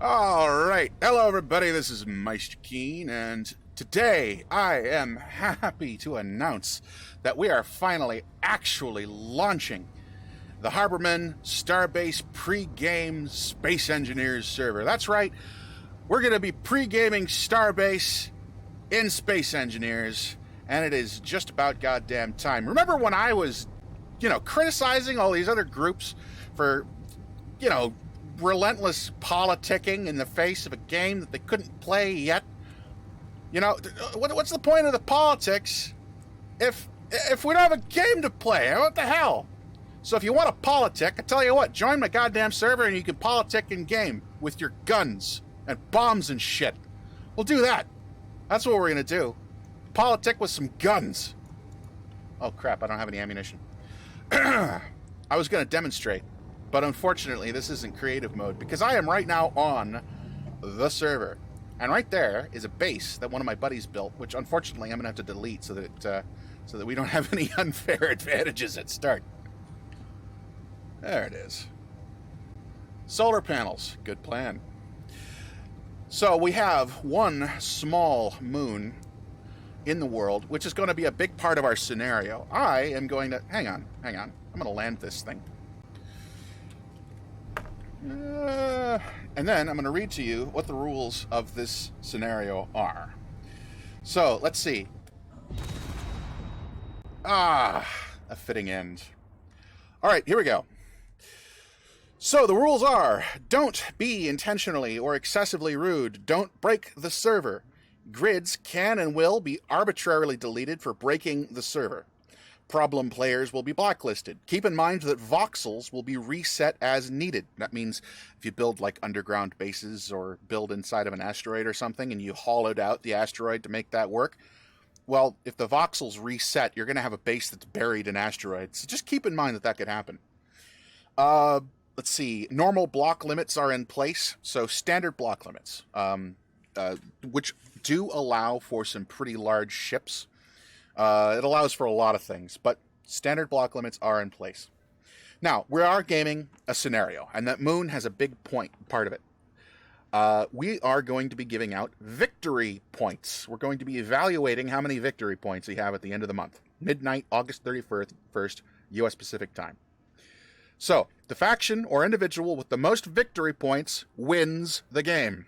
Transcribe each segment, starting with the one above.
All right. Hello, everybody. This is Meister Keen, and today I am happy to announce that we are finally actually launching the Harbormen Starbase pre-game Space Engineers server. That's right. We're going to be pre-gaming Starbase in Space Engineers, and it is just about goddamn time. Remember when I was, criticizing all these other groups for, relentless politicking in the face of a game that they couldn't play yet? What's the point of the politics if we don't have a game to play? What the hell? So if you want to politic, I tell you what, join my goddamn server and you can politic in game with your guns and bombs and shit. We'll do that. That's what we're gonna do. Politic with some guns. Oh crap, I don't have any ammunition. I was gonna demonstrate, but unfortunately this isn't creative mode because I am right now on the server. And right there is a base that one of my buddies built, which unfortunately I'm gonna have to delete so that we don't have any unfair advantages at start. There it is. Solar panels, good plan. So we have one small moon in the world, which is going to be a big part of our scenario. I am going to... Hang on. I'm going to land this thing. And then I'm going to read to you what the rules of this scenario are. So, let's see. A fitting end. Alright, here we go. So the rules are, don't be intentionally or excessively rude, don't break the server. Grids can and will be arbitrarily deleted for breaking the server. Problem players will be blacklisted. Keep in mind that voxels will be reset as needed. That means if you build like underground bases or build inside of an asteroid or something and you hollowed out the asteroid to make that work, well, if the voxels reset, you're going to have a base that's buried in asteroids. So just keep in mind that that could happen. Let's see, normal block limits are in place, so standard block limits, which do allow for some pretty large ships. It allows for a lot of things, but standard block limits are in place. Now, we are gaming a scenario, and that moon has a big part of it. We are going to be giving out victory points. We're going to be evaluating how many victory points we have at the end of the month. Midnight, August 31st, U.S. Pacific time. So, the faction or individual with the most victory points wins the game.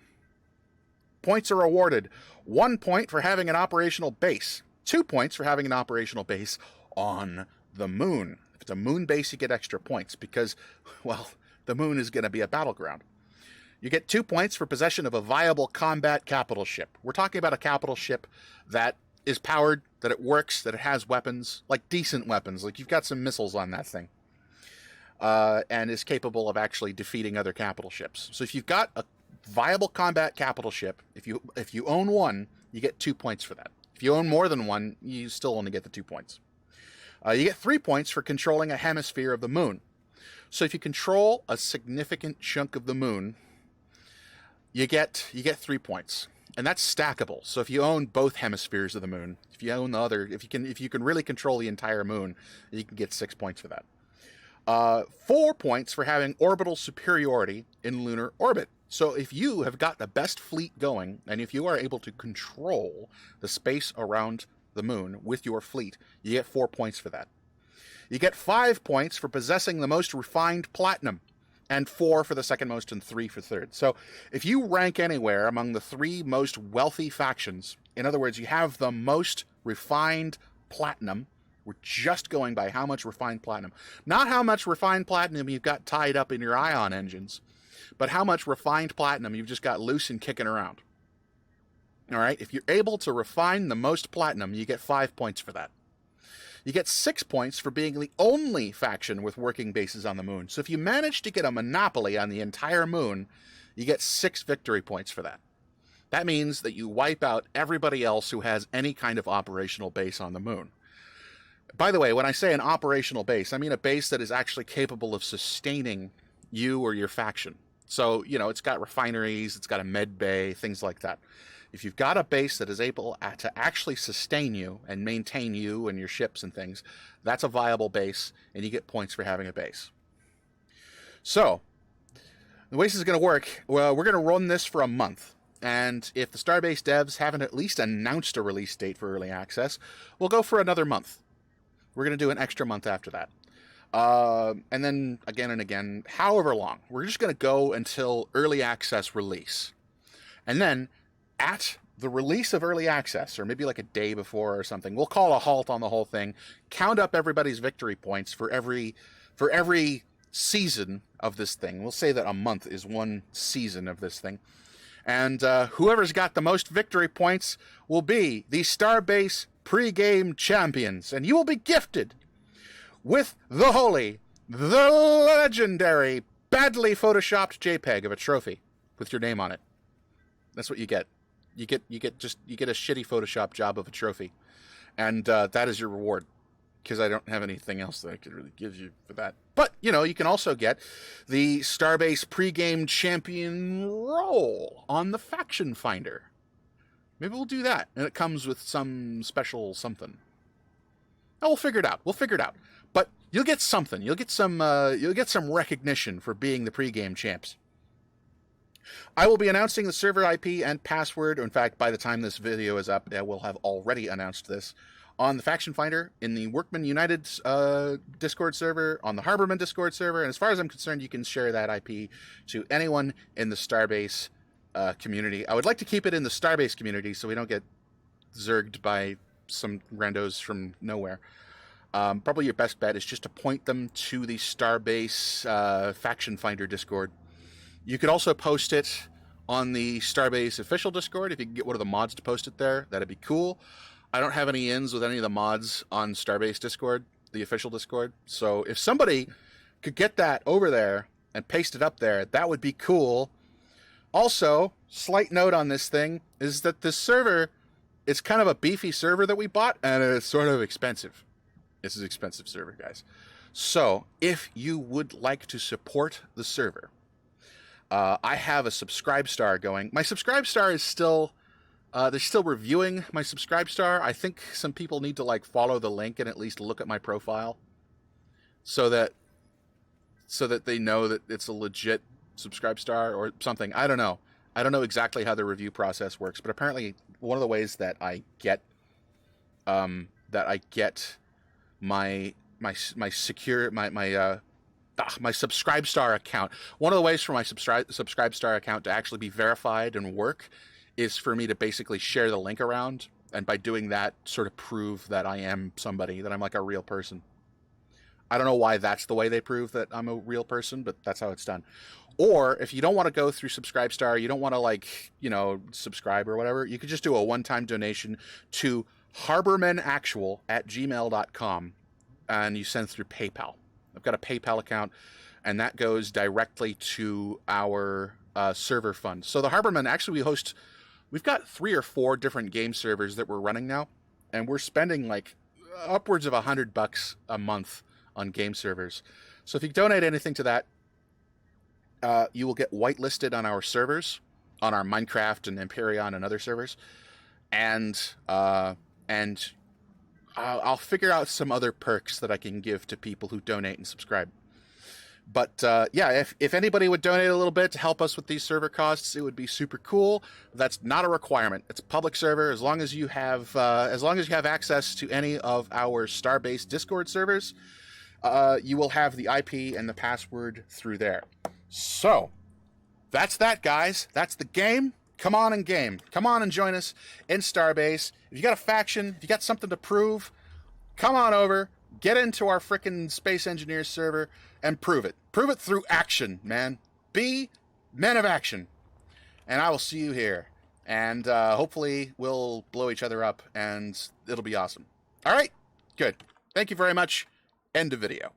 Points are awarded. 1 point for having an operational base. 2 points for having an operational base on the moon. If it's a moon base, you get extra points because, well, the moon is going to be a battleground. You get 2 points for possession of a viable combat capital ship. We're talking about a capital ship that is powered, that it works, that it has weapons, like decent weapons, like you've got some missiles on that thing. And is capable of actually defeating other capital ships. So if you've got a viable combat capital ship, if you own one, you get 2 points for that. If you own more than one, you still only get the 2 points. You get 3 points for controlling a hemisphere of the moon. So if you control a significant chunk of the moon, you get 3 points. And that's stackable. So if you own both hemispheres of the moon, if you own the other, if you can really control the entire moon, you can get 6 points for that. 4 points for having orbital superiority in lunar orbit. So if you have got the best fleet going, and if you are able to control the space around the moon with your fleet, you get 4 points for that. You get 5 points for possessing the most refined platinum, and 4 for the second most and 3 for third. So if you rank anywhere among the 3 most wealthy factions, in other words, you have the most refined platinum. We're just going by how much refined platinum. Not how much refined platinum you've got tied up in your ion engines, but how much refined platinum you've just got loose and kicking around. All right? If you're able to refine the most platinum, you get 5 points for that. You get 6 points for being the only faction with working bases on the moon. So if you manage to get a monopoly on the entire moon, you get 6 victory points for that. That means that you wipe out everybody else who has any kind of operational base on the moon. By the way, when I say an operational base, I mean a base that is actually capable of sustaining you or your faction. So, it's got refineries, it's got a med bay, things like that. If you've got a base that is able to actually sustain you and maintain you and your ships and things, that's a viable base, and you get points for having a base. So, The way this is going to work, well, we're going to run this for a month. And if the Starbase devs haven't at least announced a release date for early access, we'll go for another month. We're going to do an extra month after that. And then again and again, however long. We're just going to go until early access release. And then at the release of early access, or maybe like a day before or something, we'll call a halt on the whole thing, count up everybody's victory points for every season of this thing. We'll say that a month is one season of this thing. And whoever's got the most victory points will be the Starbase pre-game champions. And you will be gifted with the holy, the legendary, badly photoshopped JPEG of a trophy with your name on it. That's what you get. You get a shitty Photoshop job of a trophy, and that is your reward. Because I don't have anything else that I could really give you for that. But you can also get the Starbase pregame champion role on the Faction Finder. Maybe we'll do that, and it comes with some special something. Oh, we'll figure it out. But you'll get something. You'll get some recognition for being the pregame champs. I will be announcing the server IP and password. In fact, by the time this video is up, I will have already announced this on the Faction Finder, in the Workmen United Discord server, on the Harbormen Discord server, and as far as I'm concerned, you can share that IP to anyone in the Starbase community. I would like to keep it in the Starbase community so we don't get zerged by some randos from nowhere. Probably your best bet is just to point them to the Starbase Faction Finder Discord. You could also post it on the Starbase official Discord. If you can get one of the mods to post it there, that'd be cool. I don't have any ins with any of the mods on Starbase Discord, the official Discord. So if somebody could get that over there and paste it up there, that would be cool. Also, slight note on this thing is that this server, it's kind of a beefy server that we bought, and it's sort of expensive. This is an expensive server, guys. So if you would like to support the server, I have a Subscribestar going. My Subscribestar is still... they're still reviewing my Subscribestar. I think some people need to follow the link and at least look at my profile, so that they know that it's a legit Subscribestar or something. I don't know. I don't know exactly how the review process works, but apparently one of the ways that I get my Subscribestar account. One of the ways for my Subscribestar account to actually be verified and work is for me to basically share the link around, and by doing that, sort of prove that I am somebody, that I'm like a real person. I don't know why that's the way they prove that I'm a real person, but that's how it's done. Or if you don't want to go through Subscribestar, you don't want to subscribe or whatever, you could just do a one-time donation to harbormenactual@gmail.com, and you send through PayPal. I've got a PayPal account, and that goes directly to our server fund. So the Harbormen, actually we've got 3 or 4 different game servers that we're running now, and we're spending upwards of $100 a month on game servers. So if you donate anything to that, you will get whitelisted on our servers, on our Minecraft and Empyrean and other servers, and I'll figure out some other perks that I can give to people who donate and subscribe. But yeah, if anybody would donate a little bit to help us with these server costs, it would be super cool. That's not a requirement. It's a public server. As long as you have access to any of our Starbase Discord servers, you will have the IP and the password through there. So that's that, guys. That's the game. Come on and game. Come on and join us in Starbase. If you got a faction, if you got something to prove, come on over. Get into our frickin' Space Engineers server and prove it. Prove it through action, man. Be men of action. And I will see you here. And hopefully we'll blow each other up and it'll be awesome. All right? Good. Thank you very much. End of video.